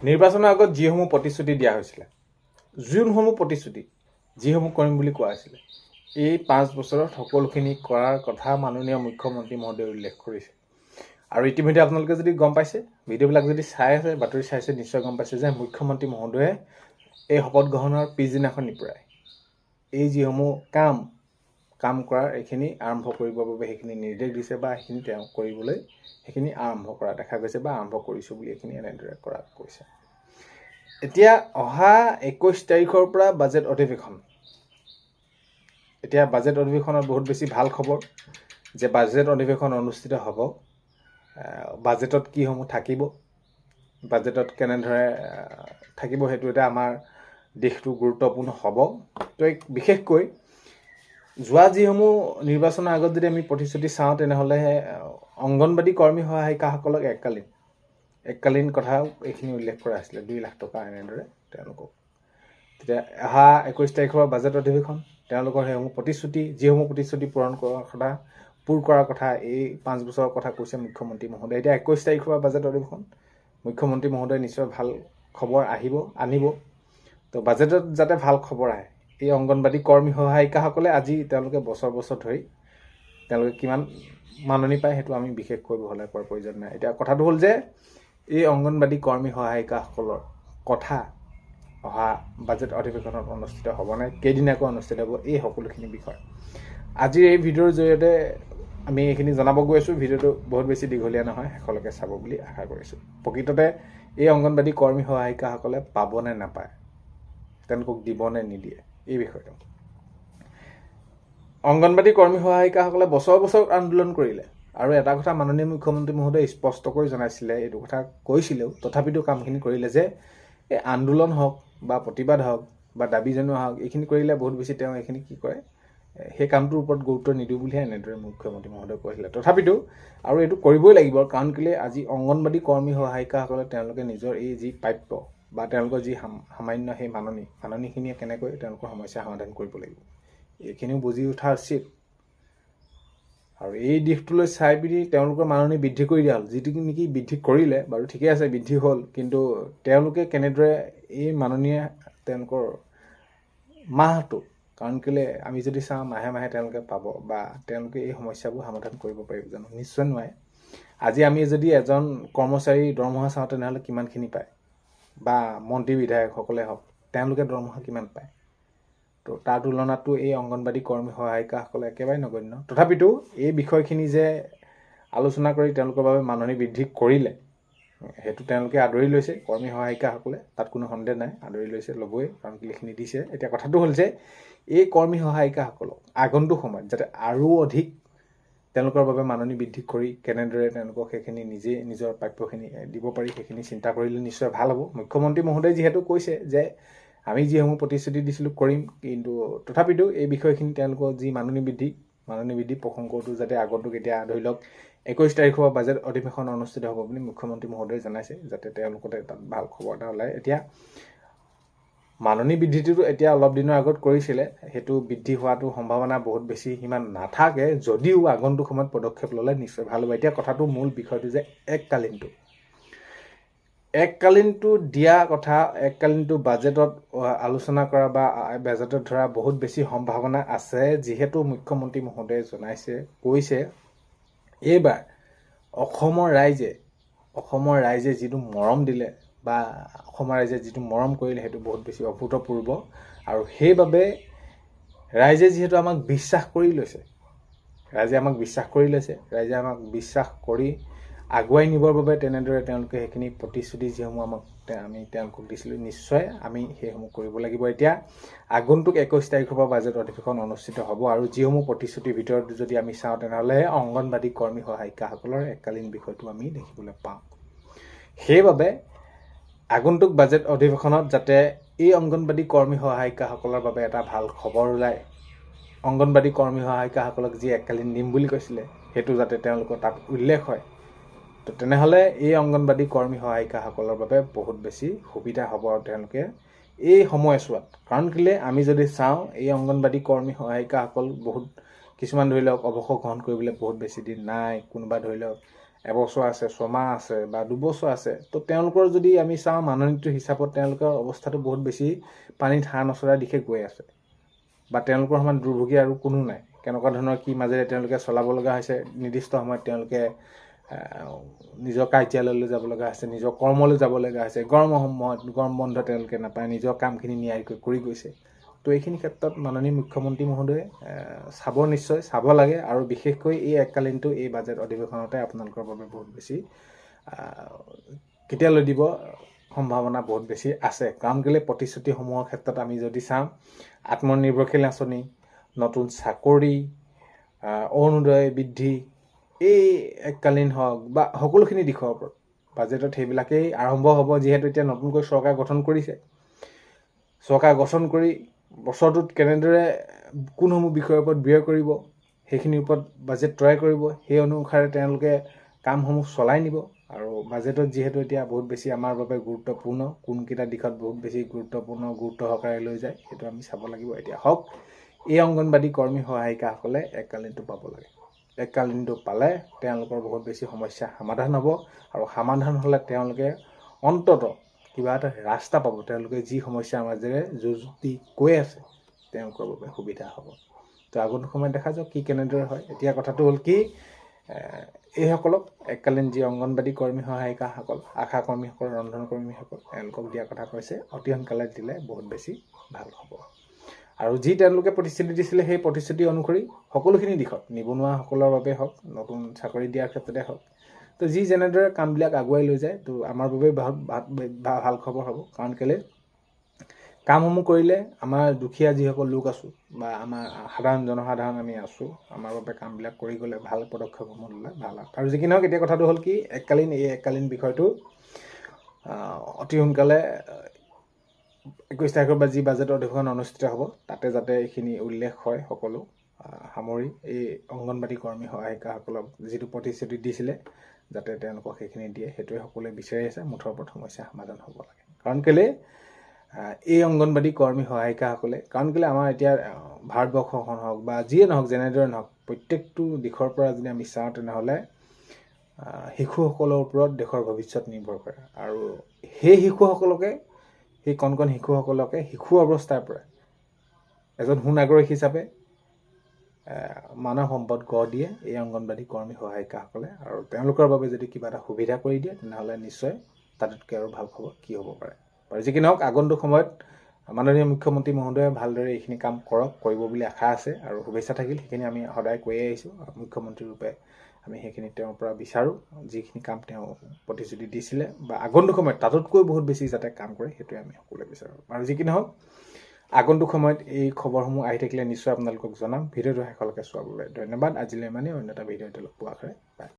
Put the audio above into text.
নিৰ্বাচনৰ আগত যিসমূহ প্ৰতিশ্ৰুতি দিয়া হৈছিলে, যোনসমূহ প্ৰতিশ্ৰুতি যিসমূহ কৰিম বুলি কোৱা হৈছিলে, এই 5 বছৰত সকলোখিনি কৰাৰ কথা মাননীয় মুখ্যমন্ত্ৰী মহোদয়ে উল্লেখ কৰিছে। আৰু ইতিমধ্যে আপোনালোকে যদি গম পাইছে, ভিডিঅ'বিলাক যদি চাই আছে, বাতৰি চাইছে, নিশ্চয় গম পাইছে যে মুখ্যমন্ত্ৰী মহোদয়ে এই শপত গ্ৰহণৰ পিছদিনাখনিৰ পৰাই এই যিসমূহ কাম কৰাৰ এইখিনি আৰম্ভ কৰিবৰ বাবে সেইখিনি নিৰ্দেশ দিছে বা সেইখিনি তেওঁ কৰিবলৈ সেইখিনি আৰম্ভ কৰা দেখা গৈছে বা আৰম্ভ কৰিছোঁ বুলি এইখিনি এনেদৰে কৰা কৈছে। এতিয়া অহা 21 তাৰিখৰ পৰা বাজেট অধিৱেশন। এতিয়া বাজেট অধিৱেশনত বহুত বেছি ভাল খবৰ যে বাজেট অধিৱেশন অনুষ্ঠিত হ'ব। বাজেটত কিসমূহ থাকিব, বাজেটত কেনেদৰে থাকিব, সেইটো এটা আমাৰ দেশটো গুৰুত্বপূৰ্ণ হ'ব। তো বিশেষকৈ যোৱা যিসমূহ নিৰ্বাচনৰ আগত যদি আমি প্ৰতিশ্ৰুতি চাওঁ, তেনেহ'লে অংগনবাদী কৰ্মী সহায়িকাসকলক এককালীন কথাও এইখিনি উল্লেখ কৰা হৈছিলে, 2 লাখ টকা এনেদৰে তেওঁলোকক। তেতিয়া অহা 21 তাৰিখৰ বাজেট অধিৱেশন, তেওঁলোকৰ সেইসমূহ প্ৰতিশ্ৰুতি, যিসমূহ প্ৰতিশ্ৰুতি পূৰ কৰাৰ কথা এই 5 বছৰৰ কথা কৈছে মুখ্যমন্ত্ৰী মহোদয়ে। এতিয়া 21 তাৰিখৰ পৰা বাজেট অধিৱেশন, মুখ্যমন্ত্ৰী মহোদয়ে নিশ্চয় ভাল খবৰ আনিব। তো বাজেটত যাতে ভাল খবৰ আহে, এই অংগনবাদী কৰ্মী সহায়িকাসকলে আজি তেওঁলোকে বছৰ ধৰি তেওঁলোকে কিমান মাননি পায় সেইটো আমি বিশেষকৈ বহলাই কোৱাৰ প্ৰয়োজন নাই। এতিয়া কথাটো হ'ল যে এই অংগনবাদী কৰ্মী সহায়িকাসকলৰ কথা অহা বাজেট অধিৱেশনত অনুষ্ঠিত হ'ব নাই, কেইদিনাকৈ অনুষ্ঠিত হ'ব, এই সকলোখিনি বিষয় আজিৰ এই ভিডিঅ'ৰ জৰিয়তে আমি এইখিনি জনাব গৈ আছোঁ। ভিডিঅ'টো বহুত বেছি দীঘলীয়া নহয়, শেষলৈকে চাব বুলি আশা কৰিছোঁ। প্ৰকৃততে এই অংগনবাদী কৰ্মী সহায়িকাসকলে পাবনে নাপায়, তেওঁলোকক দিবনে নিদিয়ে, এই বিষয়টো। অংগনবাদী কৰ্মী সহায়িকাসকলে বছৰ আন্দোলন কৰিলে আৰু এটা কথা মাননীয় মুখ্যমন্ত্ৰী মহোদয়ে স্পষ্টকৈ জনাইছিলে, এইটো কথা কৈছিলেও, তথাপিতো কামখিনি কৰিলে যে এই আন্দোলন হওক বা প্ৰতিবাদ হওক বা দাবী জনোৱা হওক, এইখিনি কৰিলে বহুত বেছি তেওঁ এইখিনি কি কৰে, সেই কামটোৰ ওপৰত গুৰুত্ব নিদিওঁ বুলিহে এনেদৰে মুখ্যমন্ত্ৰী মহোদয়ে কৈছিলে। তথাপিতো আৰু এইটো কৰিবই লাগিব, কাৰণ কেলৈ আজি অংগনবাদী কৰ্মী সহায়িকাসকলে তেওঁলোকে নিজৰ এই যি প্ৰাপ্য বা তেওঁলোকৰ যি সামান্য সেই মাননিখিনিয়ে কেনেকৈ তেওঁলোকৰ সমস্যা সমাধান কৰিব লাগিব, এইখিনিও বুজি উঠা উচিত। আৰু এই দিশটোলৈ চাই পিনি তেওঁলোকৰ মাননি বৃদ্ধি কৰি দিয়া হ'ল, যিটো নেকি বৃদ্ধি কৰিলে বাৰু ঠিকে আছে, বৃদ্ধি হ'ল, কিন্তু তেওঁলোকে কেনেদৰে এই মাননীয়ে তেওঁলোকৰ মাহটো, কাৰণ কেলৈ আমি যদি চাওঁ মাহে তেওঁলোকে পাব বা তেওঁলোকে এই সমস্যাবোৰ সমাধান কৰিব পাৰিব জানো? নিশ্চয় নোৱাৰে। আজি আমি যদি এজন কৰ্মচাৰী দৰমহা চাওঁ, তেনেহ'লে কিমানখিনি পায়, বা মন্ত্ৰী বিধায়কসকলে হওক, তেওঁলোকে দৰমহা কিমান পায়? তো তাৰ তুলনাততো এই অংগনবাদী কৰ্মী সহায়িকাসকলে একেবাৰে নগণ্য। তথাপিতো এই বিষয়খিনি যে আলোচনা কৰি তেওঁলোকৰ বাবে মাননি বৃদ্ধি কৰিলে, সেইটো তেওঁলোকে আদৰি লৈছে, কৰ্মী সহায়িকাসকলে, তাত কোনো সন্দেহ নাই, আদৰি লৈছে, ল'বই, কাৰণ এইখিনি দিছে। এতিয়া কথাটো হ'ল যে এই কৰ্মী সহায়িকাসকলক আগন্তুক সময়ত যাতে আৰু অধিক তেওঁলোকৰ বাবে মাননি বৃদ্ধি কৰি কেনেদৰে তেওঁলোকক সেইখিনি নিজে নিজৰ প্ৰাপ্যখিনি দিব পাৰি, সেইখিনি চিন্তা কৰিলে নিশ্চয় ভাল হ'ব। মুখ্যমন্ত্ৰী মহোদয়ে যিহেতু কৈছে যে আমি যিসমূহ প্ৰতিশ্ৰুতি দিছিলোঁ কৰিম, কিন্তু তথাপিতো এই বিষয়খিনি তেওঁলোকৰ যি মাননি বৃদ্ধি প্ৰসংগটো যাতে আগন্তুক এতিয়া ধৰি লওক 21 তাৰিখৰ পৰা বাজেট অধিৱেশন অনুষ্ঠিত হ'ব বুলি মুখ্যমন্ত্ৰী মহোদয়ে জনাইছে, যাতে তেওঁলোকতে তাত ভাল খবৰ এটা ওলায়। এতিয়া মাননি বৃদ্ধিটো এতিয়া অলপ দিনৰ আগত কৰিছিলে, সেইটো বৃদ্ধি হোৱাটো সম্ভাৱনা বহুত বেছি সিমান নাথাকে, যদিও আগন্তুক সময়ত পদক্ষেপ ল'লে নিশ্চয় ভাল হ'ব। এতিয়া কথাটো মূল বিষয়টো যে এককালীনটো দিয়া কথা, এককালীনটো বাজেটত আলোচনা কৰা বা বাজেটত ধৰা বহুত বেছি সম্ভাৱনা আছে, যিহেতু মুখ্যমন্ত্ৰী মহোদয়ে কৈছে এইবাৰ অসমৰ ৰাইজে যিটো মৰম দিলে বা অসমৰ ৰাইজে যিটো মৰম কৰিলে, সেইটো বহুত বেছি অভূতপূৰ্ব। আৰু সেইবাবে ৰাইজে যিহেতু আমাক বিশ্বাস কৰি লৈছে, ৰাইজে আমাক বিশ্বাস কৰি আগুৱাই নিবৰ বাবে তেনেদৰে তেওঁলোকে সেইখিনি প্ৰতিশ্ৰুতি যিসমূহ আমি তেওঁলোকক দিছিলোঁ, নিশ্চয় আমি সেইসমূহ কৰিব লাগিব। এতিয়া আগন্তুক 21 তাৰিখৰ পৰা বাজেট অধিৱেশন অনুষ্ঠিত হ'ব, আৰু যিসমূহ প্ৰতিশ্ৰুতিৰ ভিতৰত যদি আমি চাওঁ, তেনেহ'লে অংগনবাদী কৰ্মী সহায়িকাসকলৰ এককালীন বিষয়টো আমি দেখিবলৈ পাওঁ। সেইবাবে আগন্তুক বাজেট অধিৱেশনত যাতে এই অংগনবাদী কৰ্মী সহায়িকাসকলৰ বাবে এটা ভাল খবৰ ওলায়, অংগনবাদী কৰ্মী সহায়িকাসকলক যি এককালীন দিম বুলি কৈছিলে, সেইটো যাতে তেওঁলোকৰ তাত উল্লেখ হয়, তো তেনেহ'লে এই অংগনবাদী কৰ্মী সহায়িকাসকলৰ বাবে বহুত বেছি সুবিধা হ'ব। আৰু তেওঁলোকে এই সময়ছোৱাত, কাৰণ কেলৈ আমি যদি চাওঁ, এই অংগনবাদী কৰ্মী সহায়িকাসকল কিছুমান ধৰি লওক অৱসৰ গ্ৰহণ কৰিবলৈ বহুত বেছি দিন নাই, কোনোবা ধৰি লওক এবছৰ আছে, ছমাহ আছে বা দুবছৰ আছে, তো তেওঁলোকৰ যদি আমি চাওঁ মাননীটোৰ হিচাপত তেওঁলোকৰ অৱস্থাটো বহুত বেছি পানীত হাঁহ নচৰাৰ দিশে গৈ আছে, বা তেওঁলোকৰ সমান দুৰ্ভোগী আৰু কোনো নাই। কেনেকুৱা ধৰণৰ কি মাজেৰে তেওঁলোকে চলাব লগা হৈছে, নিৰ্দিষ্ট সময়ত তেওঁলোকে নিজৰ কাৰ্যালয়লৈ যাব লগা হৈছে, নিজৰ কৰ্মলৈ যাব লগা হৈছে, গৰমৰ সময়ত গৰম বন্ধ তেওঁলোকে নাপায়, নিজৰ কামখিনি নিয়াৰিকৈ কৰি গৈছে। তো এইখিনি ক্ষেত্ৰত মাননীয় মুখ্যমন্ত্ৰী মহোদয়ে চাব, নিশ্চয় চাব লাগে, আৰু বিশেষকৈ এই এককালীনটো এই বাজেট অধিৱেশনতে আপোনালোকৰ বাবে বহুত বেছি কেতিয়ালৈ দিব সম্ভাৱনা বহুত বেছি আছে। কাৰণ কেলৈ প্ৰতিশ্ৰুতিসমূহৰ ক্ষেত্ৰত আমি যদি চাওঁ, আত্মনিৰ্ভৰশীল আঁচনি, নতুন চাকৰি, অৰুণোদয় বৃদ্ধি, এই এককালীন হওক বা সকলোখিনি দিশৰ ওপৰত বাজেটত সেইবিলাকেই আৰম্ভ হ'ব। যিহেতু এতিয়া নতুনকৈ চৰকাৰ গঠন কৰিছে, চৰকাৰ গঠন কৰি বছৰটোত কেনেদৰে কোনসমূহ বিষয়ৰ ওপৰত ব্যয় কৰিব সেইখিনিৰ ওপৰত বাজেট তৈয়াৰ কৰিব, সেই অনুসাৰে তেওঁলোকে কামসমূহ চলাই নিব। আৰু বাজেটত যিহেতু এতিয়া বহুত বেছি আমাৰ বাবে গুৰুত্বপূৰ্ণ, কোনকেইটা দিশত বহুত বেছি গুৰুত্ব সহকাৰে লৈ যায় সেইটো আমি চাব লাগিব। এতিয়া হওক, এই অংগনবাড়ী কৰ্মী সহায়িকাসকলে এককালীনটো পাব লাগে। এককালীনটো পালে তেওঁলোকৰ বহুত বেছি সমস্যা সমাধান হ'ব, আৰু সমাধান হ'লে তেওঁলোকে অন্ততঃ কিবা এটা ৰাস্তা পাব। তেওঁলোকে যি সমস্যাৰ মাজেৰে যুঁজ দি গৈ আছে তেওঁলোকৰ বাবে সুবিধা হ'ব। তো আগন্তুক সময়ত দেখা যাওক কি কেনেদৰে হয়। এতিয়া কথাটো হ'ল কি, এইসকলক এককালীন যি অংগনবাড়ী কৰ্মী সহায়িকাসকল, আশা কৰ্মীসকল, ৰন্ধন কৰ্মীসকল, তেওঁলোকক দিয়া কথা কৈছে, অতি সোনকালে দিলে বহুত বেছি ভাল হ'ব। আৰু যি তেওঁলোকে প্ৰতিশ্ৰুতি দিছিলে সেই প্ৰতিশ্ৰুতি অনুসৰি সকলোখিনি দিশত, নিবনুৱাসকলৰ বাবে হওক, নতুন চাকৰি দিয়াৰ ক্ষেত্ৰতে হওক, তো যি যেনেদৰে কামবিলাক আগুৱাই লৈ যায়, তো আমাৰ বাবে ভাল খবৰ হ'ব। কাৰণ কেলৈ কামসমূহ কৰিলে আমাৰ দুখীয়া যিসকল লোক আছোঁ বা আমাৰ সাধাৰণ জনসাধাৰণ আমি আছোঁ, আমাৰ বাবে কামবিলাক কৰি গ'লে ভাল পদক্ষেপসমূহ ল'লে ভাল হয়। আৰু যি কি নহওক, এতিয়া কথাটো হ'ল কি, এই এককালীন বিষয়টো অতি সোনকালে 21 তাৰিখৰ পৰা যি বাজেট অধিৱেশন অনুষ্ঠিত হ'ব তাতে যাতে এইখিনি উল্লেখ হয়, সকলো সামৰি এই অংগনবাড়ী কৰ্মী সহায়িকাসকলক যিটো প্ৰতিশ্ৰুতি দিছিলে যাতে তেওঁলোকক সেইখিনি দিয়ে, সেইটোৱে সকলোৱে বিচাৰি আছে। মুঠৰ ওপৰত সমস্যা সমাধান হ'ব লাগে। কাৰণ কেলৈ এই অংগনবাড়ী কৰ্মী সহায়িকাসকলে, কাৰণ কেলৈ আমাৰ এতিয়া ভাৰতবৰ্ষখন হওক বা যিয়ে নহওক, যেনেদৰে নহওক, প্ৰত্যেকটো দিশৰ পৰা যদি আমি চাওঁ তেনেহ'লে শিশুসকলৰ ওপৰত দেশৰ ভৱিষ্যত নিৰ্ভৰ কৰে। আৰু সেই শিশুসকলকে, সেই কণ কণ শিশুসকলকে শিশু অৱস্থাৰ পৰা এজন সুনাগৰিক হিচাপে মানৱ সম্পদ গঢ় দিয়ে এই অংগনবাড়ী কৰ্মী সহায়িকাসকলে। আৰু তেওঁলোকৰ বাবে যদি কিবা এটা সুবিধা কৰি দিয়ে তেনেহ'লে নিশ্চয় তাতকৈ আৰু ভাল খবৰ কি হ'ব পাৰে। বাৰু যি কি নহওক, আগন্তুক সময়ত মাননীয় মুখ্যমন্ত্ৰী মহোদয়ে ভালদৰে এইখিনি কাম কৰিব বুলি আশা আছে, আৰু শুভেচ্ছা থাকিল। সেইখিনি আমি সদায় কৈয়ে আহিছোঁ, মুখ্যমন্ত্ৰী ৰূপে আমি সেইখিনি তেওঁৰ পৰা বিচাৰোঁ। যিখিনি কাম তেওঁ প্ৰতিশ্ৰুতি দিছিলে বা আগন্তুক সময়ত তাতোতকৈ বহুত বেছি যাতে কাম কৰে, সেইটোৱে আমি সকলোৱে বিচাৰোঁ। আৰু যি কি নহওক, আগন্তুক সময়ত এই খবৰসমূহ আহি থাকিলে নিশ্চয় আপোনালোকক জনাম। ভিডিঅ'টো শেষলৈকে চোৱাৰ বাবে ধন্যবাদ। আজিলৈ মানে অন্য এটা ভিডিঅ'তে লগ পোৱাৰ আশাৰে বাই।